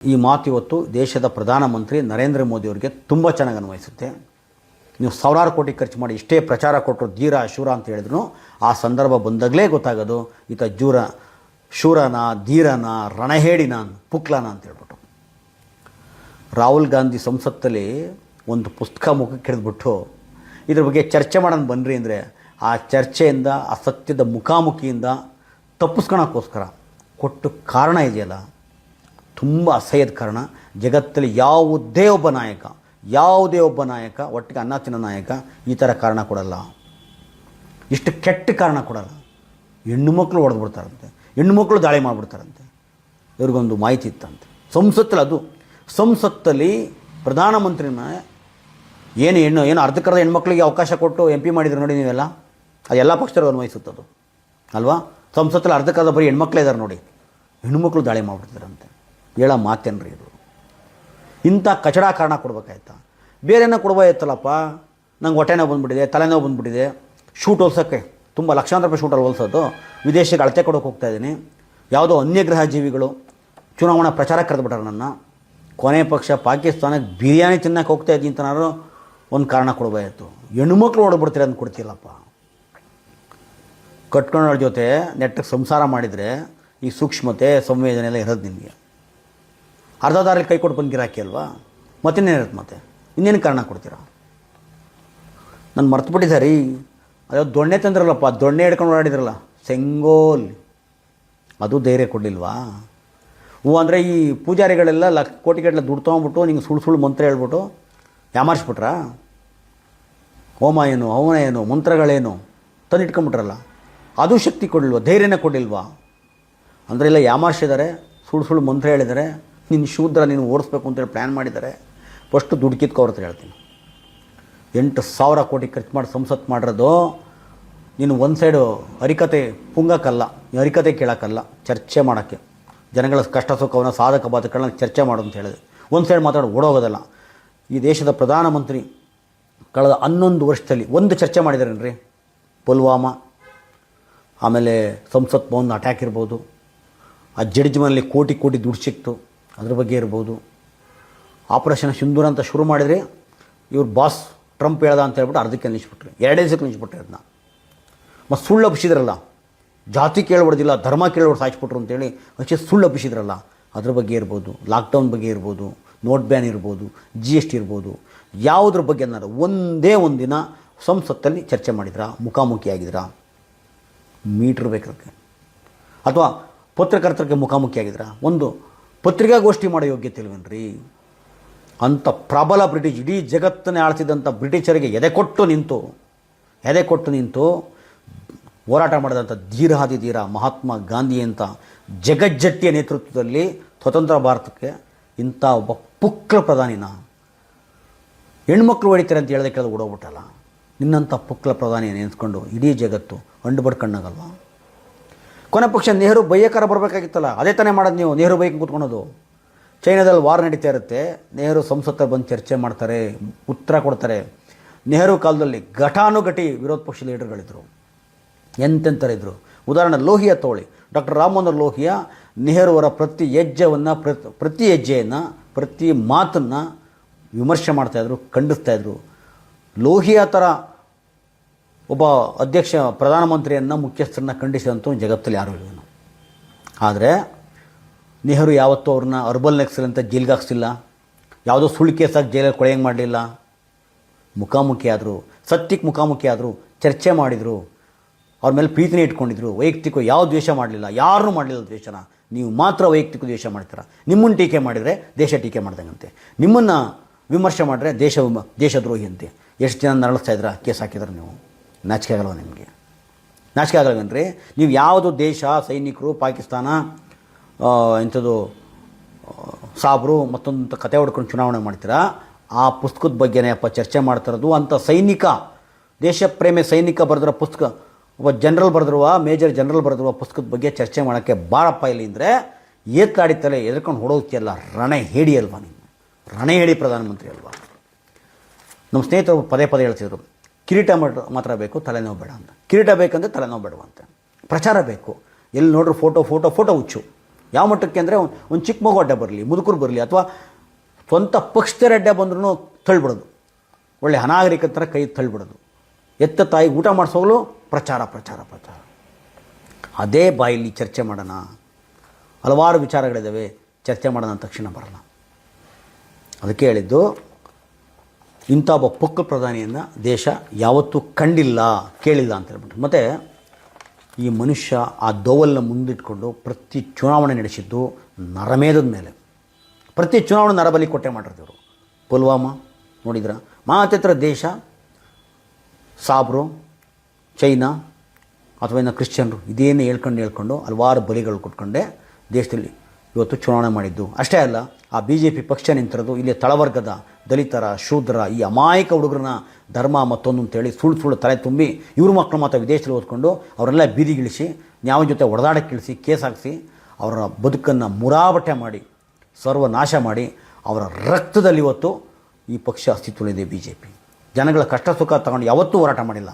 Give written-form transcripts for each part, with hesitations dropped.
ಈ ಮಾತು ಇವತ್ತು ದೇಶದ ಪ್ರಧಾನಮಂತ್ರಿ ನರೇಂದ್ರ ಮೋದಿಯವರಿಗೆ ತುಂಬ ಚೆನ್ನಾಗಿ ಅನ್ವಯಿಸುತ್ತೆ. ನೀವು ಸಾವಿರಾರು ಕೋಟಿ ಖರ್ಚು ಮಾಡಿ ಇಷ್ಟೇ ಪ್ರಚಾರ ಕೊಟ್ಟರು ಧೀರ ಶೂರ ಅಂತ ಹೇಳಿದ್ರು, ಆ ಸಂದರ್ಭ ಬಂದಾಗಲೇ ಗೊತ್ತಾಗೋದು ಈತ ಶೂರನ ಧೀರನ ರಣಹೇಡಿನ ಪುಕ್ಲನ ಅಂತ ಹೇಳ್ಬಿಟ್ಟು. ರಾಹುಲ್ ಗಾಂಧಿ ಸಂಸತ್ತಲ್ಲಿ ಒಂದು ಪುಸ್ತಕ ಮುಖಕ್ಕೆ ಹಿಡಿದ್ಬಿಟ್ಟು ಇದ್ರ ಬಗ್ಗೆ ಚರ್ಚೆ ಮಾಡೋಣ ಬನ್ನಿರಿ ಅಂದರೆ, ಆ ಚರ್ಚೆಯಿಂದ ಆ ಸತ್ಯದ ಮುಖಾಮುಖಿಯಿಂದ ತಪ್ಪಿಸ್ಕೊಳಕ್ಕೋಸ್ಕರ ಕೊಟ್ಟು ಕಾರಣ ಇದೆಯಲ್ಲ, ತುಂಬ ಅಸಹ್ಯದ ಕಾರಣ. ಜಗತ್ತಲ್ಲಿ ಯಾವುದೇ ಒಬ್ಬ ನಾಯಕ ಒಟ್ಟಿಗೆ ಅನ್ನ ತಿನ್ನೋ ನಾಯಕ ಈ ಥರ ಕಾರಣ ಕೊಡಲ್ಲ, ಇಷ್ಟು ಕೆಟ್ಟ ಕಾರಣ ಕೊಡಲ್ಲ. ಹೆಣ್ಣು ಮಕ್ಕಳು ಹೊಡೆದ್ಬಿಡ್ತಾರಂತೆ, ಹೆಣ್ಣು ಮಕ್ಕಳು ದಾಳಿ ಮಾಡಿಬಿಡ್ತಾರಂತೆ. ಇವ್ರಿಗೊಂದು ಮಾಹಿತಿ ಇತ್ತಂತೆ ಸಂಸತ್ತಲ್ಲಿ ಪ್ರಧಾನಮಂತ್ರಿನ ಏನು ಅರ್ಧಕ್ಕರ್ಧ ಹೆಣ್ಮಕ್ಳಿಗೆ ಅವಕಾಶ ಕೊಟ್ಟು MP ಮಾಡಿದ್ರು ನೋಡಿ ನೀವೆಲ್ಲ. ಅದೆಲ್ಲ ಪಕ್ಷದವ್ರಿಗೆ ಅನ್ವಯಿಸುತ್ತದು ಅಲ್ವಾ? ಸಂಸತ್ತಲ್ಲಿ ಅರ್ಧಕ್ಕರ್ಧ ಬರೀ ಹೆಣ್ಮಕ್ಳೇ ಇದ್ದಾರೆ ನೋಡಿ, ಹೆಣ್ಮಕ್ಳು ದಾಳಿ ಮಾಡಿಬಿಡ್ತಾರಂತೆ. ಹೇಳೋ ಮಾತೇನ್ರಿ ಇದು? ಇಂಥ ಕಚಡ ಕಾರಣ ಕೊಡ್ಬೇಕಾಯ್ತಾ? ಬೇರೆನ ಕೊಡ್ಬೋದಾಯ್ತಲ್ಲಪ್ಪ. ನಂಗೆ ಹೊಟ್ಟೆ ನೋವು ಬಂದುಬಿಟ್ಟಿದೆ, ತಲೆನೋವು ಬಂದುಬಿಟ್ಟಿದೆ, ಶೂಟ್ ಹೊಲ್ಸೋಕ್ಕೆ ತುಂಬ ಲಕ್ಷಾಂತರ ರೂಪಾಯಿ ಶೂಟಲ್ಲಿ ಹೊಲ್ಸೋದು, ವಿದೇಶಕ್ಕೆ ಅಳತೆ ಕೊಡೋಕೆ ಹೋಗ್ತಾಯಿದ್ದೀನಿ, ಯಾವುದೋ ಅನ್ಯಗ್ರಹ ಜೀವಿಗಳು ಚುನಾವಣಾ ಪ್ರಚಾರಕ್ಕೆ ಕರೆದುಬಿಟ್ಟಾರೆ ನನ್ನ, ಕೊನೆ ಪಕ್ಷ ಪಾಕಿಸ್ತಾನಕ್ಕೆ ಬಿರಿಯಾನಿ ತಿನ್ನಕ್ಕೆ ಹೋಗ್ತಾ ಇದ್ದೀನಿ ಅಂತನಾದ್ರು ಒಂದು ಕಾರಣ ಕೊಡ್ಬೋದಾಯಿತು. ಹೆಣ್ಮಕ್ಳು ಹೊಡೆದ್ಬಿಡ್ತೀರ ಅಂತ ಕೊಡ್ತಿಲ್ಲಪ್ಪ. ಕಟ್ಕೊಂಡವ್ರ ಜೊತೆ ನೆಟ್ಟಗೆ ಸಂಸಾರ ಮಾಡಿದರೆ ಈ ಸೂಕ್ಷ್ಮತೆ ಸಂವೇದನೆ ಎಲ್ಲ ಇರೋದು ನಿಮಗೆ. ಅರ್ಧ ದಾರಲ್ಲಿ ಕೈ ಕೊಟ್ಟು ಬಂದು ಗಿರಾಕಿ ಅಲ್ವಾ, ಮತ್ತಿನ್ನೇನಿರುತ್ತೆ? ಮತ್ತೆ ಇನ್ನೇನು ಕಾರಣ ಕೊಡ್ತೀರಾ? ನಾನು ಮರ್ತುಬಿಟ್ಟಿದ್ದೆ ರೀ, ಅಯ್ಯೋ ದೊಣ್ಣೆ ತಂದ್ರಲ್ಲಪ್ಪ, ದೊಣ್ಣೆ ಹಿಡ್ಕೊಂಡು ಓಡಾಡಿದ್ರಲ್ಲ ಸೆಂಗೋಲ್, ಅದು ಧೈರ್ಯ ಕೊಡಲಿಲ್ವಾ? ಅಂದರೆ ಈ ಪೂಜಾರಿಗಳೆಲ್ಲ ಕೋಟಿಗಟ್ಟಲೆ ದುಡ್ಡು ತೊಗೊಂಡ್ಬಿಟ್ಟು ನಿಂಗೆ ಸುಳ್ಳು ಮಂತ್ರ ಹೇಳ್ಬಿಟ್ಟು ಯಾಮಾರಿಸ್ಬಿಟ್ರಾ? ಹೋಮ ಏನು ಹವನ ಏನು ಮಂತ್ರಗಳೇನು ತಂದಿಟ್ಕೊಂಬಿಟ್ರಲ್ಲ, ಅದು ಶಕ್ತಿ ಕೊಡಲಿಲ್ವಾ? ಧೈರ್ಯನೇ ಕೊಡಲಿಲ್ವಾ? ಅಂದರೆ ಎಲ್ಲ ಯಾಮಾರಿಸಿದ್ದಾರೆ, ಸುಳ್ಳು ಮಂತ್ರ ಹೇಳಿದ್ದಾರೆ, ನಿನ್ನ ಶೂದ್ರ ನೀನು ಓಡಿಸ್ಬೇಕು ಅಂತೇಳಿ ಪ್ಲ್ಯಾನ್ ಮಾಡಿದ್ದಾರೆ. ಫಸ್ಟು ದುಡ್ಡು ಕಿತ್ಕೊವ್ರ ಹತ್ರ ಹೇಳ್ತೀನಿ. 8,000 ಕೋಟಿ ಖರ್ಚು ಮಾಡಿ ಸಂಸತ್ತು ಮಾಡಿರೋದು ನೀನು ಒಂದು ಸೈಡು ಹರಿಕತೆ ಪುಂಗಕ್ಕಲ್ಲ, ಹರಿಕತೆ ಕೇಳೋಕ್ಕಲ್ಲ, ಚರ್ಚೆ ಮಾಡೋಕ್ಕೆ, ಜನಗಳ ಕಷ್ಟ ಸುಖವನ್ನು ಸಾಧಕ ಬಾಧಕಗಳನ್ನ ಚರ್ಚೆ ಮಾಡು ಅಂತ ಹೇಳಿದೆ. ಒಂದು ಸೈಡ್ ಮಾತಾಡೋ ಓಡೋಗೋದಲ್ಲ. ಈ ದೇಶದ ಪ್ರಧಾನಮಂತ್ರಿ ಕಳೆದ 11 ವರ್ಷದಲ್ಲಿ ಒಂದು ಚರ್ಚೆ ಮಾಡಿದಾರೇನ್ರಿ? ಪುಲ್ವಾಮಾ, ಆಮೇಲೆ ಸಂಸತ್ ಭವನ ಅಟ್ಯಾಕ್ ಇರ್ಬೋದು, ಆ ಜಡ್ಜ್ ಮನೇಲಿ ಕೋಟಿ ದುಡ್ಡು ಸಿಕ್ತು ಅದ್ರ ಬಗ್ಗೆ ಇರ್ಬೋದು, ಆಪರೇಷನ್ ಸಿಂಧೂರ ಅಂತ ಶುರು ಮಾಡಿದರೆ ಇವ್ರು ಬಾಸ್ ಟ್ರಂಪ್ ಹೇಳ್ದ ಅಂತ ಹೇಳ್ಬಿಟ್ಟು ಅರ್ಧಕ್ಕೆ ನಿಲ್ಲಿಸ್ಬಿಟ್ರಿ, 2 ದಿವಸಕ್ಕೆ ನಿಲ್ಲಿಸ್ಬಿಟ್ರಿ ಅದನ್ನ. ಮತ್ತು ಸುಳ್ಳು ಹಬ್ಬಿಸಿದ್ರಲ್ಲ, ಜಾತಿ ಕೇಳ್ಬಾರ್ದಿಲ್ಲ ಧರ್ಮ ಕೇಳ್ಬಾರ್ದು ಸಾಯಿಸ್ಬಿಟ್ರು ಅಂತೇಳಿ ಅಷ್ಟೇ ಸುಳ್ಳು ಹಬ್ಬಿಸಿದ್ರಲ್ಲ, ಅದ್ರ ಬಗ್ಗೆ ಇರ್ಬೋದು, ಲಾಕ್ಡೌನ್ ಬಗ್ಗೆ ಇರ್ಬೋದು, ನೋಟ್ ಬ್ಯಾನ್ ಇರ್ಬೋದು, GST ಇರ್ಬೋದು, ಯಾವುದ್ರ ಬಗ್ಗೆ ಅನ್ನಾರು ಒಂದೇ ಒಂದಿನ ಸಂಸತ್ತಲ್ಲಿ ಚರ್ಚೆ ಮಾಡಿದ್ರಾ? ಮುಖಾಮುಖಿಯಾಗಿದ್ರಾ? ಮೀಟ್ರ್ ಬೇಕಕ್ಕೆ, ಅಥವಾ ಪತ್ರಕರ್ತರಿಗೆ ಮುಖಾಮುಖಿಯಾಗಿದ್ರಾ? ಒಂದು ಪತ್ರಿಕಾಗೋಷ್ಠಿ ಮಾಡೋ ಯೋಗ್ಯತೆ ಇಲ್ವೇನ್ರಿ? ಅಂಥ ಪ್ರಬಲ ಬ್ರಿಟಿಷ್, ಇಡೀ ಜಗತ್ತನ್ನೇ ಆಳ್ತಿದ್ದಂಥ ಬ್ರಿಟಿಷರಿಗೆ ಎದೆ ಕೊಟ್ಟು ನಿಂತು ಹೋರಾಟ ಮಾಡಿದಂಥ ಧೀರ ಮಹಾತ್ಮ ಗಾಂಧಿ ಅಂತ ಜಗಜ್ಜಟ್ಟಿಯ ನೇತೃತ್ವದಲ್ಲಿ ಸ್ವತಂತ್ರ ಭಾರತಕ್ಕೆ ಇಂಥ ಒಬ್ಬ ಪುಕ್ಲ ಪ್ರಧಾನಿನ ಹೆಣ್ಮಕ್ಳು ಹೊಡಿತಾರೆ ಅಂತ ಹೇಳಿದೆ ಕೇಳಿದ್ರೆ ಓಡೋಗ್ಬಿಟ್ಟಲ್ಲ. ನಿನ್ನಂಥ ಪುಕ್ಲ ಪ್ರಧಾನಿ ನೆನೆಸ್ಕೊಂಡು ಇಡೀ ಜಗತ್ತು ಅಂಡು ಬಡ್ಕಣ್ಣಾಗಲ್ವ? ಕೊನೆ ಪಕ್ಷ ನೆಹರು ಬೈಯಕಾರ ಬರಬೇಕಾಗಿತ್ತಲ್ಲ, ಅದೇ ತಾನೇ ಮಾಡೋದು ನೀವು. ನೆಹರು ಬೈಕ್ ಕೂತ್ಕೊಳೋದು. ಚೈನಾದಲ್ಲಿ ವಾರ್ ನಡೀತಾ ಇರುತ್ತೆ, ನೆಹರು ಸಂಸತ್ತಲ್ಲಿ ಬಂದು ಚರ್ಚೆ ಮಾಡ್ತಾರೆ, ಉತ್ತರ ಕೊಡ್ತಾರೆ. ನೆಹರು ಕಾಲದಲ್ಲಿ ಘಟಾನುಘಟಿ ವಿರೋಧ ಪಕ್ಷ ಲೀಡರ್ಗಳಿದ್ದರು, ಎಂತೆಂಥರಿದ್ದರು. ಉದಾಹರಣೆ ಲೋಹಿಯಾ ತಗೊಳ್ಳಿ, ಡಾಕ್ಟರ್ ರಾಮ್ ಮನೋಹರ್ ಲೋಹಿಯಾ ನೆಹರುವರ ಪ್ರತಿ ಹೆಜ್ಜೆಯನ್ನು ಪ್ರತಿ ಮಾತನ್ನು ವಿಮರ್ಶೆ ಮಾಡ್ತಾಯಿದ್ರು, ಖಂಡಿಸ್ತಾಯಿದ್ರು. ಲೋಹಿಯಾ ಥರ ಒಬ್ಬ ಪ್ರಧಾನಮಂತ್ರಿಯನ್ನು ಮುಖ್ಯಸ್ಥರನ್ನ ಖಂಡಿಸಿದಂಥ ಜಗತ್ತಲ್ಲಿ ಯಾರೂ ಇಲ್ಲ. ಆದರೆ ನೆಹರು ಯಾವತ್ತೂ ಅವ್ರನ್ನ ಅರ್ಬಲ್ ನಕ್ಸಲ್ ಅಂತ ಜೈಲಿಗೆ ಹಾಕ್ಸಿಲ್ಲ, ಯಾವುದೋ ಸುಳ್ಳು ಕೇಸಾಗಿ ಜೈಲಲ್ಲಿ ಕೊಳೆಯಂಗೆ ಮಾಡಲಿಲ್ಲ. ಮುಖಾಮುಖಿ ಆದರು, ಸತ್ಯಕ್ಕೆ ಮುಖಾಮುಖಿ ಆದರು, ಚರ್ಚೆ ಮಾಡಿದರು, ಅವ್ರ ಮೇಲೆ ಪ್ರೀತಿನೇ ಇಟ್ಕೊಂಡಿದ್ರು. ವೈಯಕ್ತಿಕ ಯಾವ ದ್ವೇಷ ಮಾಡಲಿಲ್ಲ, ಯಾರೂ ಮಾಡಲಿಲ್ಲ ದ್ವೇಷನ. ನೀವು ಮಾತ್ರ ವೈಯಕ್ತಿಕ ದ್ವೇಷ ಮಾಡ್ತೀರ. ನಿಮ್ಮನ್ನು ಟೀಕೆ ಮಾಡಿದರೆ ದೇಶ ಟೀಕೆ ಮಾಡ್ದಂಗಂತೆ, ನಿಮ್ಮನ್ನು ವಿಮರ್ಶೆ ಮಾಡಿದ್ರೆ ದೇಶದ್ರೋಹಿ ಅಂತೆ. ಎಷ್ಟು ಜನ ನರಳಿಸ್ತಾ ಇದ್ರ, ಕೇಸ್ ಹಾಕಿದ್ರೆ ನೀವು? ನಾಚಿಕೆ ಆಗಲ್ವ ನಿಮಗೆ? ನಾಚಿಕೆ ಆಗಲ್ವೇನ್ರಿ? ನೀವು ಯಾವುದು ದೇಶ, ಸೈನಿಕರು, ಪಾಕಿಸ್ತಾನ ಇಂಥದ್ದು ಸಾಬ್ರು ಮತ್ತೊಂದು ಕತೆ ಹೊಡ್ಕೊಂಡು ಚುನಾವಣೆ ಮಾಡ್ತೀರಾ? ಆ ಪುಸ್ತಕದ ಬಗ್ಗೆನೇ ಅಪ್ಪ ಚರ್ಚೆ ಮಾಡ್ತಿರೋದು. ಅಂಥ ಸೈನಿಕ, ದೇಶಪ್ರೇಮಿ ಸೈನಿಕ ಬರೆದಿರೋ ಪುಸ್ತಕ, ಒಬ್ಬ ಜನರಲ್ ಬರೆದಿರುವ, ಮೇಜರ್ ಜನರಲ್ ಬರೆದಿರುವ ಪುಸ್ತಕದ ಬಗ್ಗೆ ಚರ್ಚೆ ಮಾಡೋಕ್ಕೆ ಬಾರಪ್ಪ ಇಲ್ಲಿ ಅಂದರೆ ಏತ್ಲಾಡಿತಲೆ ಎದ್ಕೊಂಡು ಹೊಡೋಕ್ಕೆಲ್ಲ ರಣಹೇಡಿ ಅಲ್ವಾ ನೀವು? ರಣಹೇಡಿ ಪ್ರಧಾನಮಂತ್ರಿ ಅಲ್ವಾ? ನಮ್ಮ ಸ್ನೇಹಿತರು ಪದೇ ಹೇಳ್ತಿದ್ರು, ಕಿರೀಟ ಮಾತ್ರ ಬೇಕು, ತಲೆನೋವು ಬೇಡ ಅಂತ. ಕಿರೀಟ ಬೇಕಂದ್ರೆ ತಲೆನೋವು ಬೇಡವಂತೆ. ಪ್ರಚಾರ ಬೇಕು, ಎಲ್ಲಿ ನೋಡ್ರು ಫೋಟೋ ಹುಚ್ಚು. ಯಾವ ಮಟ್ಟಕ್ಕೆ ಅಂದರೆ ಒಂದು ಚಿಕ್ಕ ಮಗು ಅಡ್ಡ ಬರಲಿ, ಮುದುಕರು ಬರಲಿ, ಅಥವಾ ಸ್ವಂತ ಪಕ್ಷದ ಅಡ್ಡ ಬಂದ್ರೂ ತಳ್ಳಿಬಿಡೋದು, ಒಳ್ಳೆ ಅನಾಗರಿಕ ಥರ ಕೈ ತಳ್ಳಿಬಿಡೋದು, ಎತ್ತ ತಾಯಿ ಊಟ ಮಾಡಿಸೋಗ್ಲು ಪ್ರಚಾರ ಪ್ರಚಾರ ಪ್ರಚಾರ. ಅದೇ ಬಾಯಲ್ಲಿ ಚರ್ಚೆ ಮಾಡೋಣ, ಹಲವಾರು ವಿಚಾರಗಳಿದ್ದಾವೆ, ಚರ್ಚೆ ಮಾಡೋಣ ಅಂದ ತಕ್ಷಣ ಬರಲ್ಲ. ಅದಕ್ಕೆ ಹೇಳಿದ್ದು, ಇಂಥ ಒಬ್ಬ ಪೊಕ್ಕ ಪ್ರಧಾನಿಯನ್ನು ದೇಶ ಯಾವತ್ತೂ ಕಂಡಿಲ್ಲ, ಕೇಳಿಲ್ಲ ಅಂತ ಹೇಳ್ಬಿಟ್ಟು. ಮತ್ತು ಈ ಮನುಷ್ಯ ಆ ದೋವಲನ್ನ ಮುಂದಿಟ್ಕೊಂಡು ಪ್ರತಿ ಚುನಾವಣೆ ನಡೆಸಿದ್ದು ನರಮೇಧದ ಮೇಲೆ. ಪ್ರತಿ ಚುನಾವಣೆ ನರಬಲಿ ಕೊಟ್ಟೆ ಮಾಡಿರ್ತಿದ್ರು. ಪುಲ್ವಾಮಾ ನೋಡಿದ್ರ, ಮಾತ್ರ ದೇಶ ಸಾಬ್ರು, ಚೈನಾ ಅಥವಾ ಇನ್ನು ಕ್ರಿಶ್ಚಿಯನ್ರು ಇದೇನು ಹೇಳ್ಕೊಂಡು ಹಲವಾರು ಬಲಿಗಳು ಕೊಟ್ಕೊಂಡೆ ದೇಶದಲ್ಲಿ ಇವತ್ತು ಚುನಾವಣೆ ಮಾಡಿದ್ದು. ಅಷ್ಟೇ ಅಲ್ಲ, ಆ BJP ಪಕ್ಷ ನಿಂತಿರೋದು ಇಲ್ಲಿ ತಳವರ್ಗದ ದಲಿತರ, ಶೂದ್ರ, ಈ ಅಮಾಯಕ ಹುಡುಗರನ್ನ ಧರ್ಮ ಮತ್ತೊಂದು ಅಂತೇಳಿ ಸುಳ್ಳು ತಲೆ ತುಂಬಿ ಇವ್ರ ಮಕ್ಕಳು ಮಾತ್ರ ವಿದೇಶದಲ್ಲಿ ಓದ್ಕೊಂಡು ಅವರೆಲ್ಲ ಬೀದಿಗಿಳಿಸಿ, ನ್ಯಾಯ ಜೊತೆ ಹೊಡೆದಾಡಕ್ಕಿಳಿಸಿ, ಕೇಸ್ ಹಾಕಿಸಿ, ಅವರ ಬದುಕನ್ನು ಮುರಾಬಟ್ಟೆ ಮಾಡಿ, ಸರ್ವನಾಶ ಮಾಡಿ, ಅವರ ರಕ್ತದಲ್ಲಿ ಇವತ್ತು ಈ ಪಕ್ಷ ಅಸ್ತಿತ್ವದಲ್ಲಿದೆ BJP. ಜನಗಳ ಕಷ್ಟ ಸುಖ ತಗೊಂಡು ಯಾವತ್ತೂ ಹೋರಾಟ ಮಾಡಿಲ್ಲ.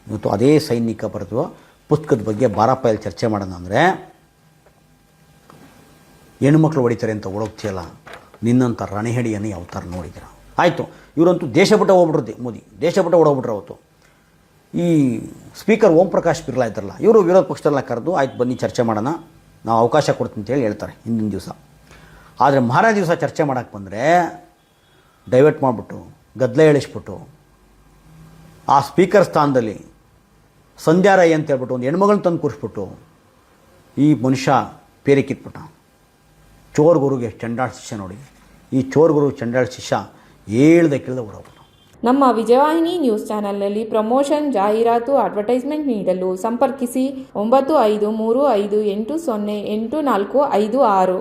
ಇವತ್ತು ಅದೇ ಸೈನಿಕ ಬರೆದು ಪುಸ್ತಕದ ಬಗ್ಗೆ ಬಾರಪ್ಪಾಯಲ್ಲಿ ಚರ್ಚೆ ಮಾಡೋಣ ಅಂದರೆ, ಹೆಣ್ಣುಮಕ್ಳು ಹೊಡಿತಾರೆ ಅಂತ ಓಡೋಗ್ತಿಯಲ್ಲ, ನಿನ್ನಂಥ ರಣಹೇಡಿಯನ್ನು ಯಾವ ಥರ ನೋಡಿದ್ದೀರ? ಆಯಿತು, ಇವರಂತೂ ದೇಶ ಬಿಟ್ಟು ಹೋಗ್ಬಿಟ್ರು, ಮೋದಿ ದೇಶ ಬಿಟ್ಟು ಓಡೋಗ್ಬಿಟ್ರು. ಅವತ್ತು ಈ ಸ್ಪೀಕರ್ ಓಂ ಪ್ರಕಾಶ್ ಬಿರ್ಲಾ ಇದ್ದಾರಲ್ಲ, ಇವರು ವಿರೋಧ ಪಕ್ಷದಲ್ಲ ಕರೆದು, ಆಯ್ತು ಬನ್ನಿ ಚರ್ಚೆ ಮಾಡೋಣ, ನಾವು ಅವಕಾಶ ಕೊಡ್ತೀನಿ ಅಂತೇಳಿ ಹೇಳ್ತಾರೆ ಹಿಂದಿನ ದಿವಸ. ಆದರೆ ಮಾರನೇ ದಿವಸ ಚರ್ಚೆ ಮಾಡೋಕ್ಕೆ ಬಂದರೆ ಡೈವರ್ಟ್ ಮಾಡಿಬಿಟ್ಟು, ಗದ್ದಲ ಹೇಳಿಸ್ಬಿಟ್ಟು, ಆ ಸ್ಪೀಕರ್ ಸ್ಥಾನದಲ್ಲಿ ಸಂಧ್ಯಾ ರೈ ಅಂತ ಹೇಳ್ಬಿಟ್ಟು ಒಂದು ಹೆಣ್ಮಗಳನ್ನ ತಂದು ಕೂರಿಸ್ಬಿಟ್ಟು ಈ ಮನುಷ್ಯ ಪೇರೆ ಕಿತ್ಬಿಟ್ಟ. ಚೋರ್ ಗುರುಗೆ ಚಂಡಾಳ ಶಿಷ್ಯ ನೋಡಿ, ಈ ಚೋರ್ ಗುರು ಚಂಡಾಳ ಶಿಷ್ಯ ಕೇಳ್ದೆ ಓಡೋಗ್ಬಿಟ್ಟು. ನಮ್ಮ ವಿಜಯವಾಹಿನಿ ನ್ಯೂಸ್ ಚಾನೆಲ್ನಲ್ಲಿ ಪ್ರಮೋಷನ್, ಜಾಹೀರಾತು, ಅಡ್ವರ್ಟೈಸ್ಮೆಂಟ್ ನೀಡಲು ಸಂಪರ್ಕಿಸಿ 9535808456.